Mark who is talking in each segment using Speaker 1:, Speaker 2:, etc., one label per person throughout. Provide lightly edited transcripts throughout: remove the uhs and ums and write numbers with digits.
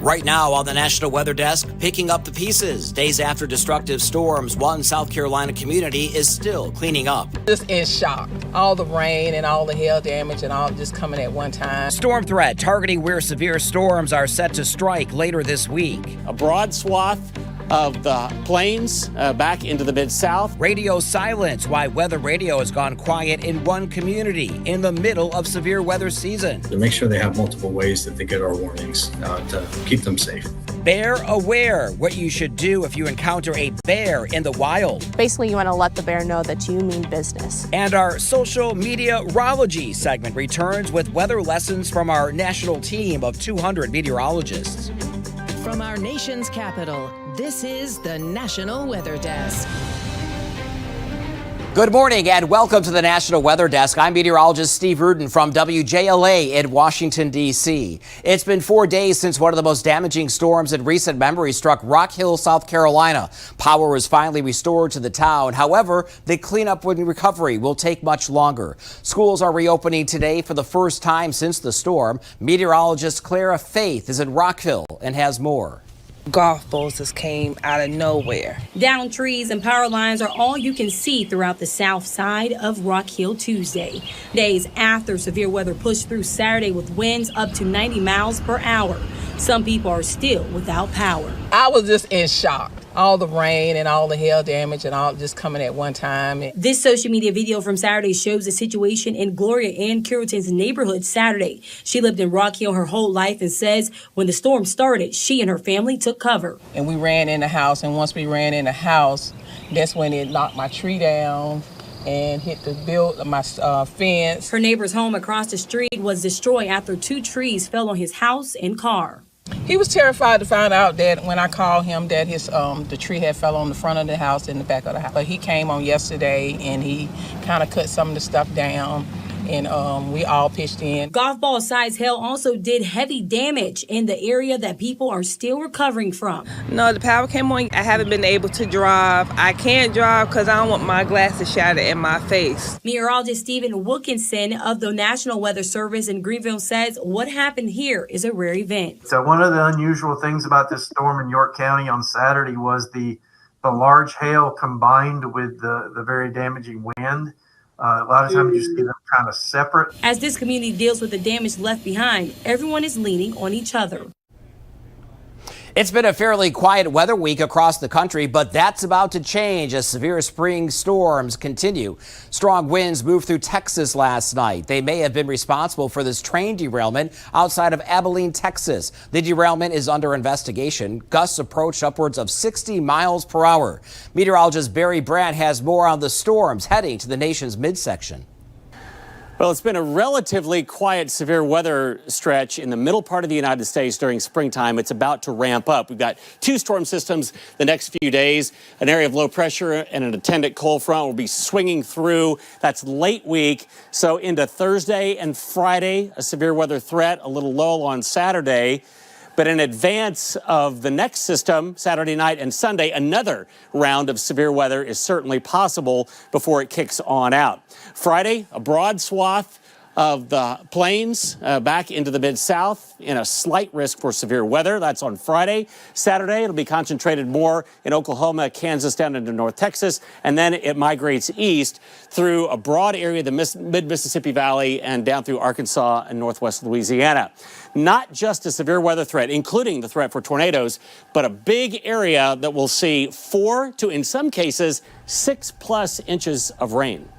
Speaker 1: Right now on the National Weather Desk, picking up the pieces. Days after destructive storms, one South Carolina community is still cleaning up.
Speaker 2: Just in shock. All the rain and all the hail damage and all just coming at one time.
Speaker 1: Storm threat targeting where severe storms are set to strike later this week.
Speaker 3: A broad swath of the plains back into the Mid-South.
Speaker 1: Radio silence, why Weather Radio has gone quiet in one community in the middle of severe weather season.
Speaker 4: To make sure they have multiple ways that they get our warnings to keep them safe.
Speaker 1: Bear aware, what you should do if you encounter a bear in the wild.
Speaker 5: Basically, you want to let the bear know that you mean business.
Speaker 1: And our social meteorology segment returns with weather lessons from our national team of 200 meteorologists.
Speaker 6: From our nation's capital, this is the National Weather Desk.
Speaker 1: Good morning and welcome to the National Weather Desk. I'm meteorologist Steve Rudin from WJLA in Washington, D.C. It's been 4 days since one of the most damaging storms in recent memory struck Rock Hill, South Carolina. Power was finally restored to the town. However, the cleanup and recovery will take much longer. Schools are reopening today for the first time since the storm. Meteorologist Clara Faith is in Rockville and has more.
Speaker 7: Golf balls just came out of nowhere.
Speaker 8: Downed trees and power lines are all you can see throughout the south side of Rock Hill Tuesday. Days after severe weather pushed through Saturday with winds up to 90 miles per hour. Some people are still without power.
Speaker 2: I was just in shock. All the rain and all the hail damage and all just coming at one time.
Speaker 8: This social media video from Saturday shows the situation in Gloria Ann Curitan's neighborhood Saturday. She lived in Rock Hill her whole life and says when the storm started, she and her family took cover.
Speaker 2: And we ran in the house, and once we ran in the house, that's when it knocked my tree down and hit my fence.
Speaker 8: Her neighbor's home across the street was destroyed after 2 trees fell on his house and car.
Speaker 2: He was terrified to find out that when I called him that his the tree had fell on the front of the house and the back of the house. But he came on yesterday and he kind of cut some of the stuff down. And we all pitched in.
Speaker 8: Golf ball sized hail also did heavy damage in the area that people are still recovering from.
Speaker 7: No, the power came on. I haven't been able to drive. I can't drive because I don't want my glasses shattered in my face.
Speaker 8: Meteorologist Stephen Wilkinson of the National Weather Service in Greenville says what happened here is a rare event.
Speaker 9: So one of the unusual things about this storm in York County on Saturday was the large hail combined with the very damaging wind. A lot of times you see them kind of separate.
Speaker 8: As this community deals with the damage left behind, everyone is leaning on each other.
Speaker 1: It's been a fairly quiet weather week across the country, but that's about to change as severe spring storms continue. Strong winds moved through Texas last night. They may have been responsible for this train derailment outside of Abilene, Texas. The derailment is under investigation. Gusts approached upwards of 60 miles per hour. Meteorologist Barry Brandt has more on the storms heading to the nation's midsection.
Speaker 3: Well, it's been a relatively quiet severe weather stretch in the middle part of the United States during springtime. It's about to ramp up. We've got 2 storm systems the next few days. An area of low pressure and an attendant cold front will be swinging through. That's late week. So into Thursday and Friday, a severe weather threat, a little lull on Saturday. But in advance of the next system, Saturday night and Sunday, another round of severe weather is certainly possible before it kicks on out. Friday, a broad swath of the plains back into the Mid-South in a slight risk for severe weather. That's on Friday. Saturday, it'll be concentrated more in Oklahoma, Kansas, down into North Texas, and then it migrates east through a broad area of the mid-Mississippi Valley and down through Arkansas and northwest Louisiana. Not just a severe weather threat, including the threat for tornadoes, but a big area that will see 4 to, in some cases, 6+ inches of rain.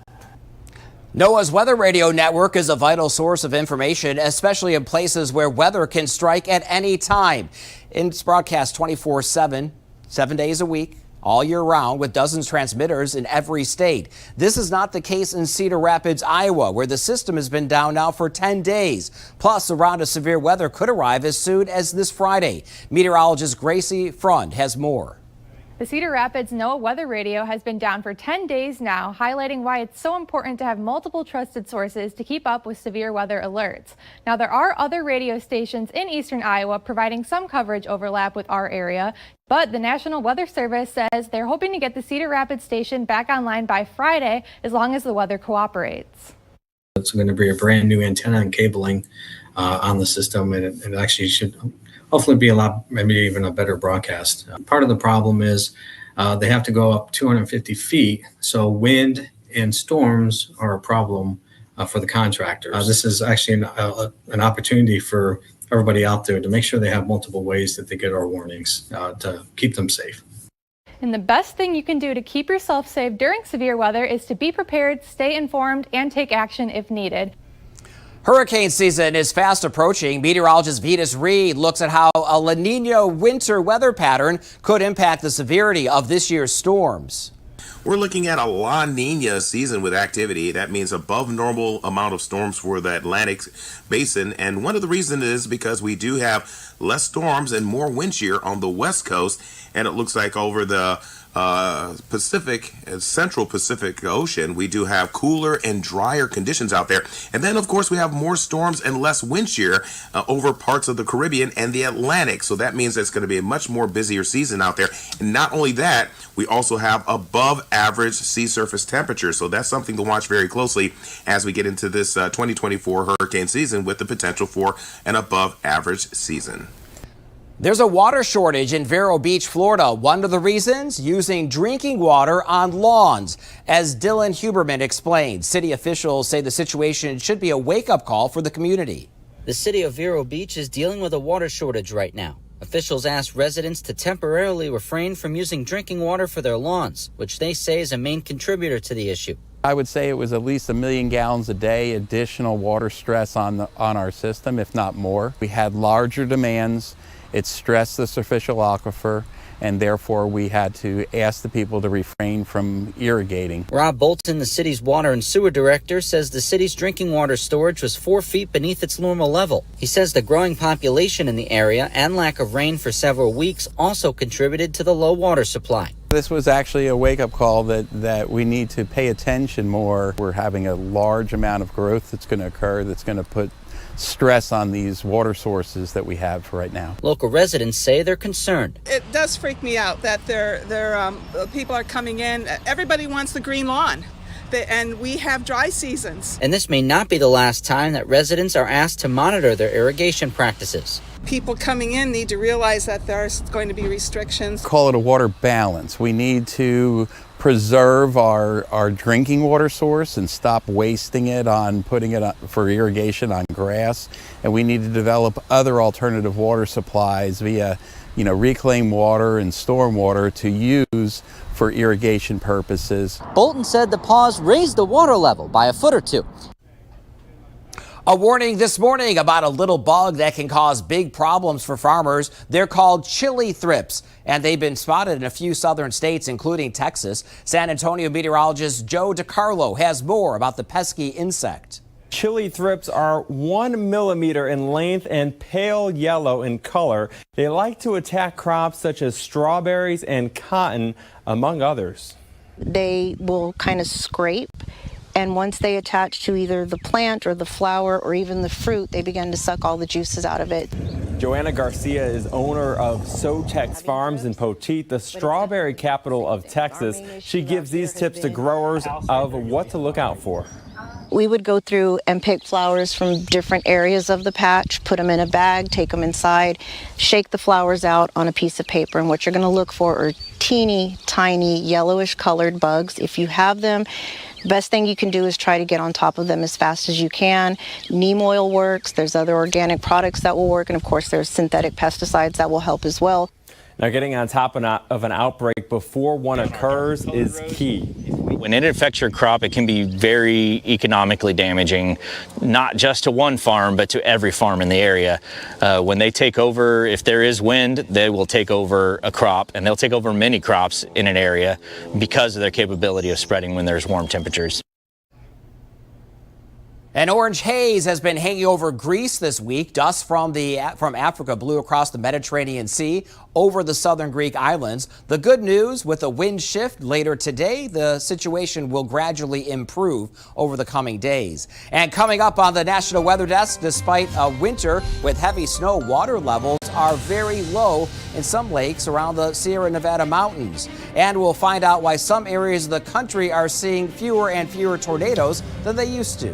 Speaker 1: NOAA's Weather Radio Network is a vital source of information, especially in places where weather can strike at any time. It's broadcast 24/7, 7 days a week, all year round, with dozens of transmitters in every state. This is not the case in Cedar Rapids, Iowa, where the system has been down now for 10 days. Plus, a round of severe weather could arrive as soon as this Friday. Meteorologist Gracie Frund has more.
Speaker 10: The Cedar Rapids NOAA Weather Radio has been down for 10 days now, highlighting why it's so important to have multiple trusted sources to keep up with severe weather alerts. Now, there are other radio stations in eastern Iowa providing some coverage overlap with our area, but the National Weather Service says they're hoping to get the Cedar Rapids station back online by Friday, as long as the weather cooperates.
Speaker 4: It's going to be a brand new antenna and cabling on the system, and it actually should hopefully be maybe even a better broadcast. Part of the problem is they have to go up 250 feet, so wind and storms are a problem for the contractors. This is actually an opportunity for everybody out there to make sure they have multiple ways that they get our warnings to keep them safe.
Speaker 10: And the best thing you can do to keep yourself safe during severe weather is to be prepared, stay informed, and take action if needed.
Speaker 1: Hurricane season is fast approaching. Meteorologist Vetus Reed looks at how a La Nina winter weather pattern could impact the severity of this year's storms.
Speaker 11: We're looking at a La Nina season with activity. That means above normal amount of storms for the Atlantic basin. And one of the reasons is because we do have less storms and more wind shear on the West Coast. And it looks like over the Central Pacific Ocean, we do have cooler and drier conditions out there. And then, of course, we have more storms and less wind shear over parts of the Caribbean and the Atlantic. So that means it's going to be a much more busier season out there. And not only that, we also have above average sea surface temperatures. So that's something to watch very closely as we get into this 2024 hurricane season with the potential for an above average season.
Speaker 1: There's a water shortage in Vero Beach, Florida. One of the reasons, using drinking water on lawns. As Dylan Huberman explained, city officials say the situation should be a wake-up call for the community.
Speaker 12: The city of Vero Beach is dealing with a water shortage right now. Officials asked residents to temporarily refrain from using drinking water for their lawns, which they say is a main contributor to the issue.
Speaker 13: I would say it was at least 1 million gallons a day additional water stress on our system, if not more. We had larger demands. It stressed the superficial aquifer, and therefore we had to ask the people to refrain from irrigating.
Speaker 12: Rob Bolton, the city's water and sewer director, says the city's drinking water storage was 4 feet beneath its normal level. He says the growing population in the area and lack of rain for several weeks also contributed to the low water supply.
Speaker 13: This was actually a wake-up call that we need to pay attention more. We're having a large amount of growth that's going to occur that's going to put stress on these water sources that we have right now.
Speaker 12: Local residents say they're concerned.
Speaker 14: It does freak me out that people are coming in. Everybody wants the green lawn, and we have dry seasons.
Speaker 12: And this may not be the last time that residents are asked to monitor their irrigation practices.
Speaker 14: People coming in need to realize that there's going to be restrictions.
Speaker 13: Call it a water balance. We need to preserve our drinking water source and stop wasting it on putting it for irrigation on grass. And we need to develop other alternative water supplies via, reclaimed water and storm water to use for irrigation purposes.
Speaker 12: Bolton said the pause raised the water level by 1 foot or 2.
Speaker 1: A warning this morning about a little bug that can cause big problems for farmers. They're called chili thrips, and they've been spotted in a few southern states, including Texas. San Antonio meteorologist Joe DiCarlo has more about the pesky insect.
Speaker 15: Chili thrips are 1 millimeter in length and pale yellow in color. They like to attack crops such as strawberries and cotton, among others.
Speaker 16: They will kind of scrape, and once they attach to either the plant or the flower or even the fruit, they begin to suck all the juices out of it.
Speaker 15: Joanna Garcia is owner of Sotex Farms in Poteet, the strawberry capital of Texas. She gives these tips to growers of what to look out for.
Speaker 16: We would go through and pick flowers from different areas of the patch, put them in a bag, take them inside, shake the flowers out on a piece of paper. And what you're going to look for are teeny, tiny, yellowish colored bugs. If you have them, the best thing you can do is try to get on top of them as fast as you can. Neem oil works. There's other organic products that will work. And of course, there's synthetic pesticides that will help as well.
Speaker 15: Now, getting on top of an outbreak before one occurs is key.
Speaker 17: When it affects your crop, it can be very economically damaging, not just to one farm, but to every farm in the area. When they take over, if there is wind, they will take over a crop, and they'll take over many crops in an area because of their capability of spreading when there's warm temperatures.
Speaker 1: An orange haze has been hanging over Greece this week. Dust from Africa blew across the Mediterranean Sea over the southern Greek islands. The good news, with a wind shift later today, the situation will gradually improve over the coming days. And coming up on the National Weather Desk, despite a winter with heavy snow, water levels are very low in some lakes around the Sierra Nevada mountains. And we'll find out why some areas of the country are seeing fewer and fewer tornadoes than they used to.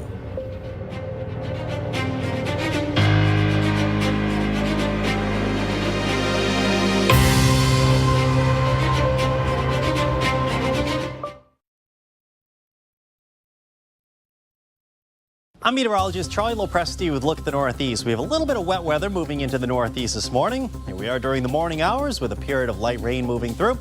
Speaker 18: I'm meteorologist Charlie Lopresti with Look at the Northeast. We have a little bit of wet weather moving into the Northeast this morning. Here we are during the morning hours with a period of light rain moving through.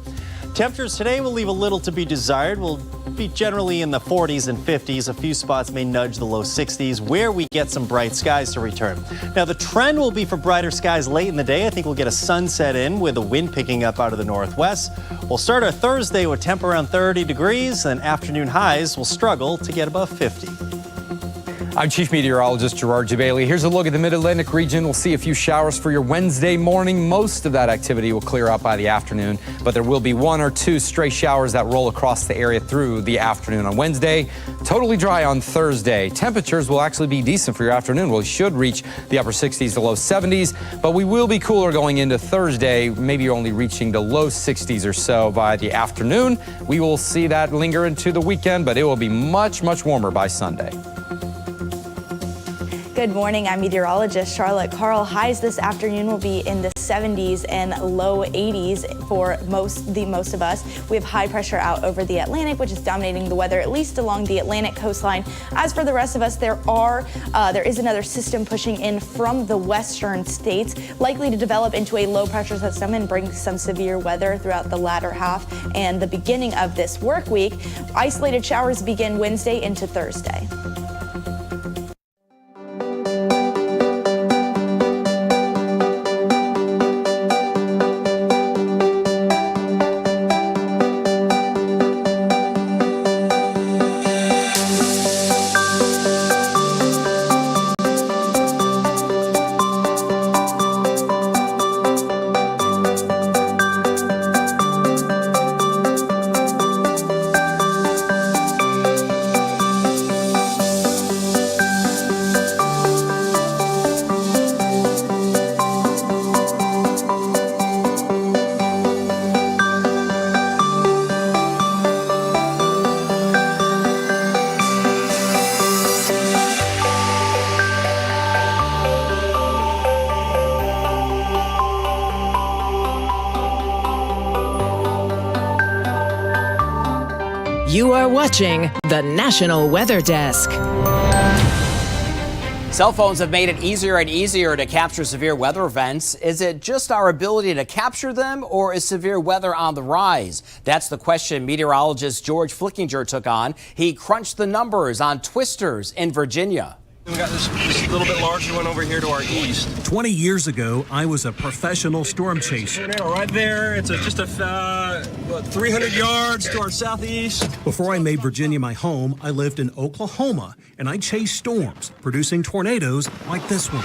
Speaker 18: Temperatures today will leave a little to be desired. We'll be generally in the 40s and 50s. A few spots may nudge the low 60s where we get some bright skies to return. Now, the trend will be for brighter skies late in the day. I think we'll get a sunset in with the wind picking up out of the northwest. We'll start our Thursday with temp around 30 degrees, and afternoon highs will struggle to get above 50.
Speaker 19: I'm Chief Meteorologist Gerard J. Bailey. Here's a look at the Mid-Atlantic region. We'll see a few showers for your Wednesday morning. Most of that activity will clear out by the afternoon, but there will be one or two stray showers that roll across the area through the afternoon on Wednesday. Totally dry on Thursday. Temperatures will actually be decent for your afternoon. We should reach the upper 60s to low 70s, but we will be cooler going into Thursday, maybe only reaching the low 60s or so by the afternoon. We will see that linger into the weekend, but it will be much, much warmer by Sunday.
Speaker 20: Good morning, I'm meteorologist Charlotte Carl. Highs this afternoon will be in the 70s and low 80s for most of us. We have high pressure out over the Atlantic, which is dominating the weather, at least along the Atlantic coastline. As for the rest of us, there is another system pushing in from the western states, likely to develop into a low pressure system and bring some severe weather throughout the latter half and the beginning of this work week. Isolated showers begin Wednesday into Thursday.
Speaker 6: You are watching the National Weather Desk.
Speaker 1: Cell phones have made it easier and easier to capture severe weather events. Is it just our ability to capture them, or is severe weather on the rise? That's the question meteorologist George Flickinger took on. He crunched the numbers on twisters in Virginia.
Speaker 21: We got this little bit larger one over here to our east.
Speaker 22: 20 years ago, I was a professional storm chaser.
Speaker 21: Tornado right there. It's just a 300 yards to our southeast.
Speaker 22: Before I made Virginia my home, I lived in Oklahoma, and I chased storms, producing tornadoes like this one.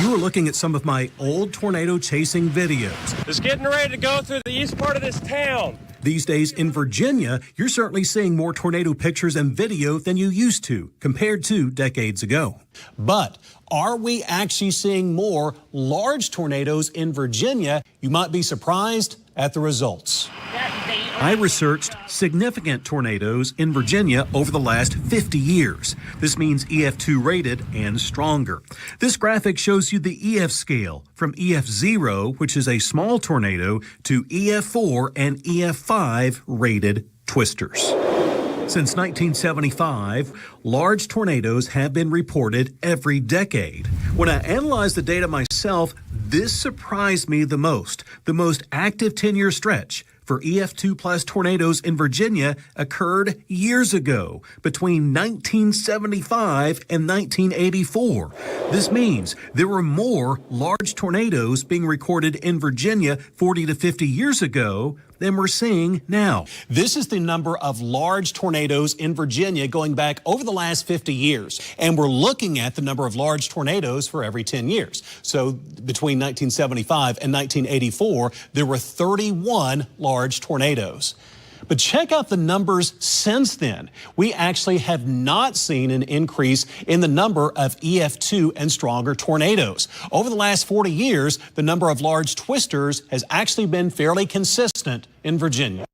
Speaker 22: You are looking at some of my old tornado chasing videos.
Speaker 21: It's getting ready to go through the east part of this town.
Speaker 22: These days in Virginia, you're certainly seeing more tornado pictures and video than you used to, compared to decades ago. But are we actually seeing more large tornadoes in Virginia? You might be surprised at the results. I researched significant tornadoes in Virginia over the last 50 years. This means EF2 rated and stronger. This graphic shows you the EF scale from EF0, which is a small tornado, to EF4 and EF5 rated twisters. Since 1975, large tornadoes have been reported every decade. When I analyzed the data myself, this surprised me the most. The most active 10-year stretch for EF2 plus tornadoes in Virginia occurred years ago, between 1975 and 1984. This means there were more large tornadoes being recorded in Virginia 40 to 50 years ago than we're seeing now. This is the number of large tornadoes in Virginia going back over the last 50 years. And we're looking at the number of large tornadoes for every 10 years. So between 1975 and 1984, there were 31 large tornadoes. But check out the numbers since then. We actually have not seen an increase in the number of EF2 and stronger tornadoes. Over the last 40 years, the number of large twisters has actually been fairly consistent in Virginia.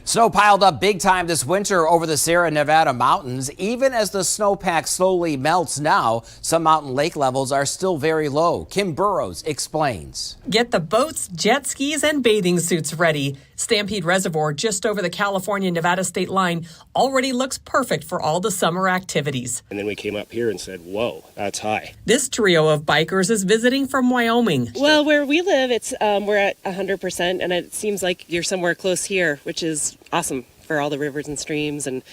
Speaker 1: Snow piled up big time this winter over the Sierra Nevada mountains. Even as the snowpack slowly melts now, some mountain lake levels are still very low. Kim Burrows explains.
Speaker 2: Get the boats, jet skis, and bathing suits ready. Stampede Reservoir, just over the California-Nevada state line, already looks perfect for all the summer activities.
Speaker 5: And then we came up here and said, whoa, that's high.
Speaker 2: This trio of bikers is visiting from Wyoming.
Speaker 23: Well, where we live, we're at 100%, and it seems like you're somewhere close here, which is awesome for all the rivers and streams and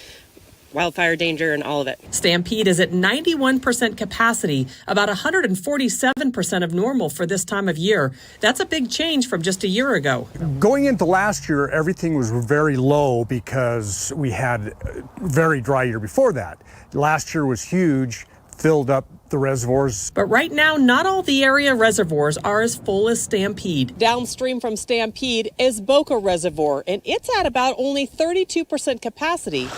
Speaker 23: wildfire danger and all of it.
Speaker 2: Stampede is at 91% capacity, about 147% of normal for this time of year. That's a big change from just a year ago.
Speaker 24: Going into last year, everything was very low because we had a very dry year before that. Last year was huge, filled up the reservoirs.
Speaker 2: But right now, not all the area reservoirs are as full as Stampede.
Speaker 23: Downstream from Stampede is Boca Reservoir, and it's at about only 32% capacity.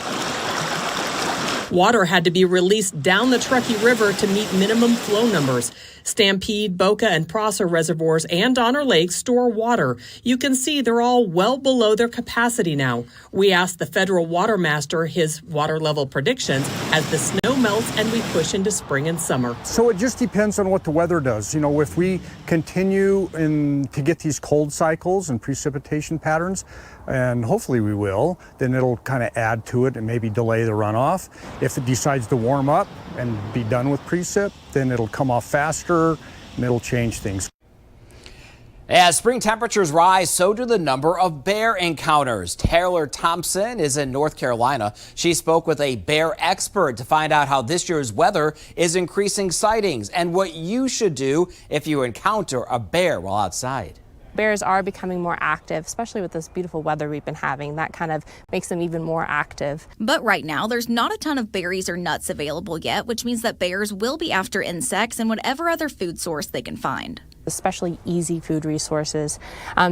Speaker 2: Water had to be released down the Truckee River to meet minimum flow numbers. Stampede, Boca, and Prosser reservoirs and Donner Lake store water. You can see they're all well below their capacity now. We asked the federal water master his water level predictions as the snow melts and we push into spring and summer.
Speaker 24: So it just depends on what the weather does. You know, if we continue to get these cold cycles and precipitation patterns, and hopefully we will, then it'll kind of add to it and maybe delay the runoff. If it decides to warm up and be done with precip, then it'll come off faster and it'll change things.
Speaker 1: As spring temperatures rise, so do the number of bear encounters. Taylor Thompson is in North Carolina. She spoke with a bear expert to find out how this year's weather is increasing sightings and what you should do if you encounter a bear while outside.
Speaker 25: Bears are becoming more active, especially with this beautiful weather we've been having. That kind of makes them even more active.
Speaker 26: But right now, there's not a ton of berries or nuts available yet, which means that bears will be after insects and whatever other food source they can find.
Speaker 25: Especially easy food resources.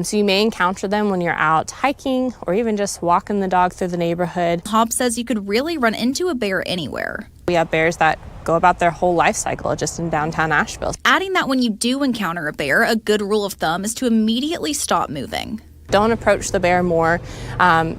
Speaker 25: So you may encounter them when you're out hiking or even just walking the dog through the neighborhood.
Speaker 26: Hobbs says you could really run into a bear anywhere.
Speaker 25: We have bears that go about their whole life cycle just in downtown Asheville.
Speaker 26: Adding that when you do encounter a bear, a good rule of thumb is to immediately stop moving.
Speaker 25: Don't approach the bear more.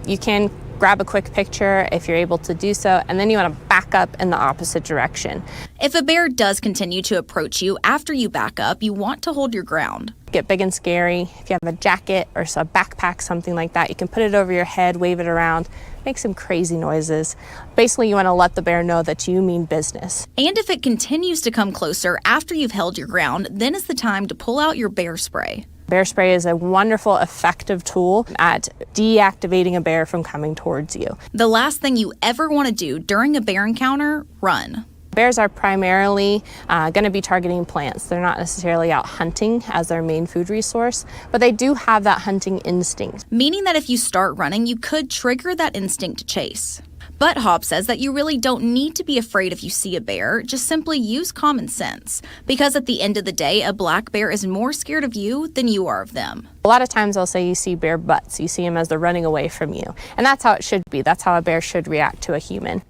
Speaker 25: You can grab a quick picture if you're able to do so, and then you want to back up in the opposite direction.
Speaker 26: If a bear does continue to approach you after you back up, you want to hold your ground.
Speaker 25: Get big and scary. If you have a jacket or a backpack, something like that, you can put it over your head, wave it around, make some crazy noises. Basically, you want to let the bear know that you mean business.
Speaker 26: And if it continues to come closer after you've held your ground, then is the time to pull out your bear spray.
Speaker 25: Bear spray is a wonderful, effective tool at deactivating a bear from coming towards you.
Speaker 26: The last thing you ever want to do during a bear encounter, run.
Speaker 25: Bears are primarily going to be targeting plants. They're not necessarily out hunting as their main food resource, but they do have that hunting instinct.
Speaker 26: Meaning that if you start running, you could trigger that instinct to chase. But Hobbs says that you really don't need to be afraid if you see a bear, just simply use common sense. Because at the end of the day, a black bear is more scared of you than you are of them.
Speaker 25: A lot of times I'll say you see bear butts. You see them as they're running away from you. And that's how it should be. That's how a bear should react to a human.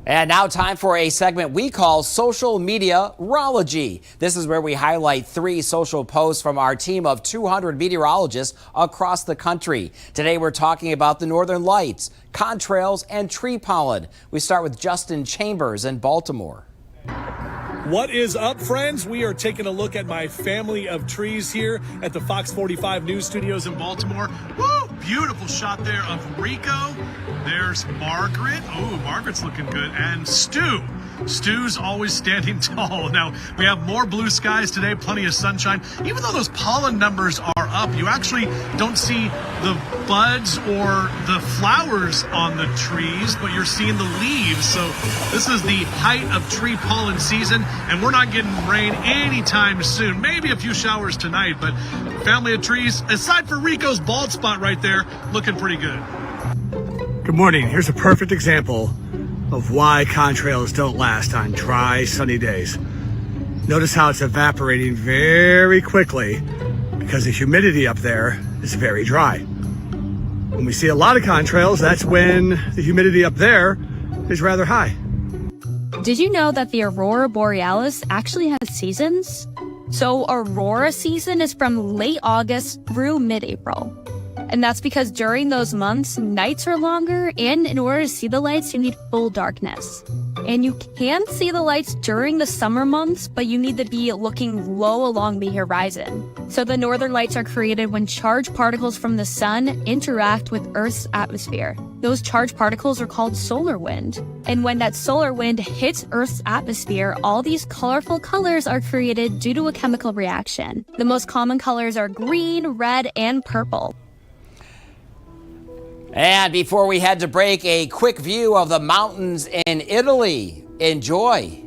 Speaker 1: And now time for a segment we call Social Meteorology. This is where we highlight 3 social posts from our team of 200 meteorologists across the country. Today we're talking about the northern lights, contrails, and tree pollen. We start with Justin Chambers in Baltimore.
Speaker 27: What is up, friends? We are taking a look at my family of trees here at the Fox 45 News Studios in Baltimore. Woo! Beautiful shot there of Rico. There's Margaret. Oh, Margaret's looking good. And Stu. Stu's always standing tall. Now, we have more blue skies today, plenty of sunshine. Even though those pollen numbers are up, you actually don't see the buds or the flowers on the trees, but you're seeing the leaves. So this is the height of tree pollen season, and we're not getting rain anytime soon. Maybe a few showers tonight, but family of trees, aside for Rico's bald spot right there, looking pretty good.
Speaker 28: Good morning. Here's a perfect example of why contrails don't last on dry, sunny days. Notice how it's evaporating very quickly because the humidity up there is very dry. When we see a lot of contrails, that's when the humidity up there is rather high.
Speaker 29: Did you know that the Aurora Borealis actually has seasons? So Aurora season is from late August through mid-April. And that's because during those months, nights are longer, and in order to see the lights, you need full darkness. And you can see the lights during the summer months, but you need to be looking low along the horizon. So the northern lights are created when charged particles from the sun interact with Earth's atmosphere. Those charged particles are called solar wind. And when that solar wind hits Earth's atmosphere, all these colorful colors are created due to a chemical reaction. The most common colors are green, red, and purple.
Speaker 1: And before we head to break, a quick view of the mountains in Italy. Enjoy.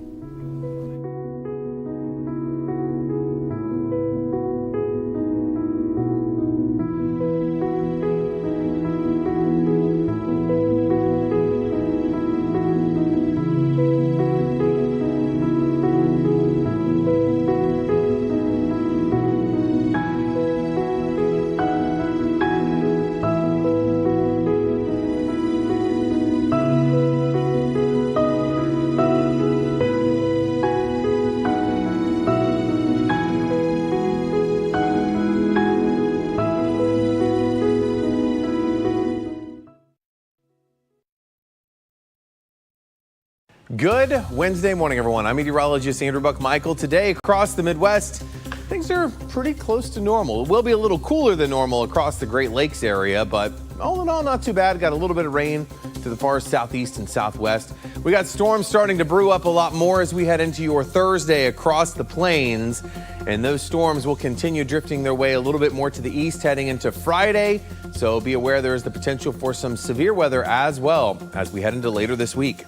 Speaker 3: Good Wednesday morning, everyone. I'm meteorologist Andrew Buckmichael. Today, across the Midwest, things are pretty close to normal. It will be a little cooler than normal across the Great Lakes area, but all in all, not too bad. Got a little bit of rain to the far southeast and southwest. We got storms starting to brew up a lot more as we head into your Thursday across the plains, and those storms will continue drifting their way a little bit more to the east heading into Friday. So be aware there is the potential for some severe weather as well as we head into later this week.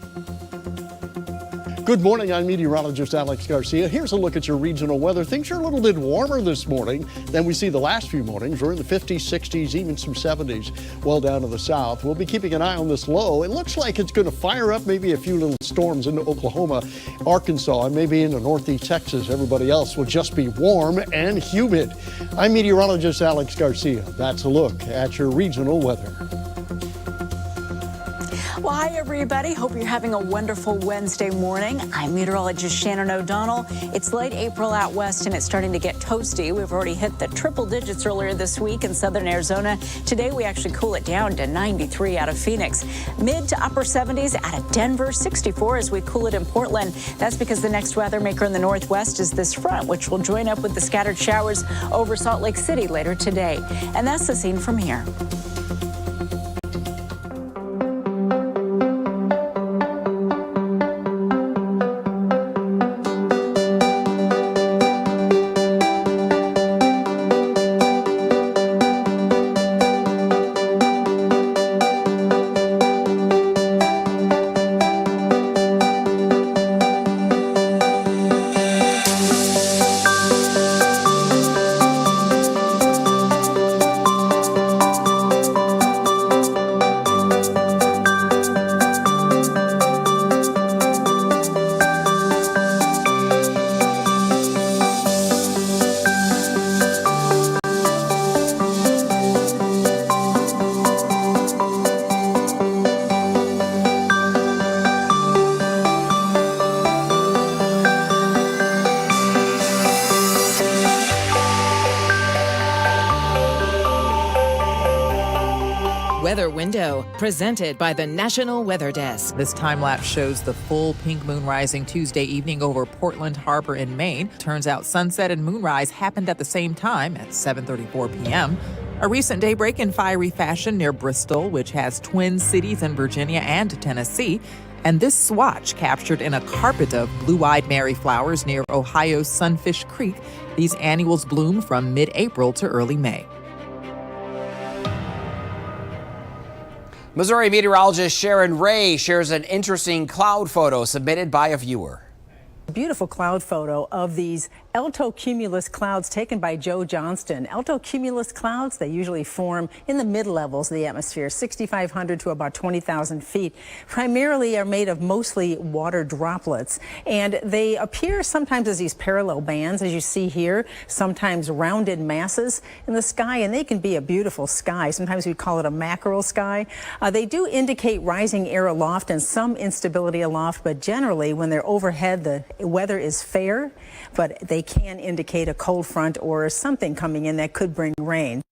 Speaker 4: Good morning, I'm meteorologist Alex Garcia. Here's a look at your regional weather. Things are a little bit warmer this morning than we see the last few mornings. We're in the 50s, 60s, even some 70s well down to the south. We'll be keeping an eye on this low. It looks like it's going to fire up maybe a few little storms into Oklahoma, Arkansas, and maybe into northeast Texas. Everybody else will just be warm and humid. I'm meteorologist Alex Garcia. That's a look at your regional weather.
Speaker 7: Well, hi, everybody. Hope you're having a wonderful Wednesday morning. I'm meteorologist Shannon O'Donnell. It's late April out west, and it's starting to get toasty. We've already hit the triple digits earlier this week in southern Arizona. Today, we actually cool it down to 93 out of Phoenix. Mid to upper 70s out of Denver, 64 as we cool it in Portland. That's because the next weather maker in the northwest is this front, which will join up with the scattered showers over Salt Lake City later today. And that's the scene from here.
Speaker 6: Weather Window, presented by the National Weather Desk.
Speaker 8: This time lapse shows the full pink moon rising Tuesday evening over Portland Harbor in Maine. Turns out sunset and moonrise happened at the same time at 7:34 p.m. A recent daybreak in fiery fashion near Bristol, which has twin cities in Virginia and Tennessee. And this swatch captured in a carpet of blue-eyed Mary flowers near Ohio's Sunfish Creek. These annuals bloom from mid-April to early May.
Speaker 1: Missouri meteorologist Sharon Ray shares an interesting cloud photo submitted by a viewer.
Speaker 9: Beautiful cloud photo of these altocumulus clouds taken by Joe Johnston. Altocumulus clouds, they usually form in the mid-levels of the atmosphere, 6,500 to about 20,000 feet. Primarily are made of mostly water droplets, and they appear sometimes as these parallel bands, as you see here, sometimes rounded masses in the sky, and they can be a beautiful sky. Sometimes we call it a mackerel sky. They do indicate rising air aloft and some instability aloft, but generally when they're overhead, the weather is fair, but they can indicate a cold front or something coming in that could bring rain.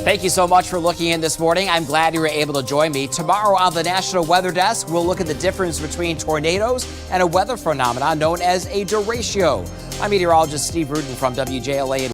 Speaker 1: Thank you so much for looking in this morning. I'm glad you were able to join me. Tomorrow on the National Weather Desk, we'll look at the difference between tornadoes and a weather phenomenon known as a derecho. I'm meteorologist Steve Rudin from WJLA.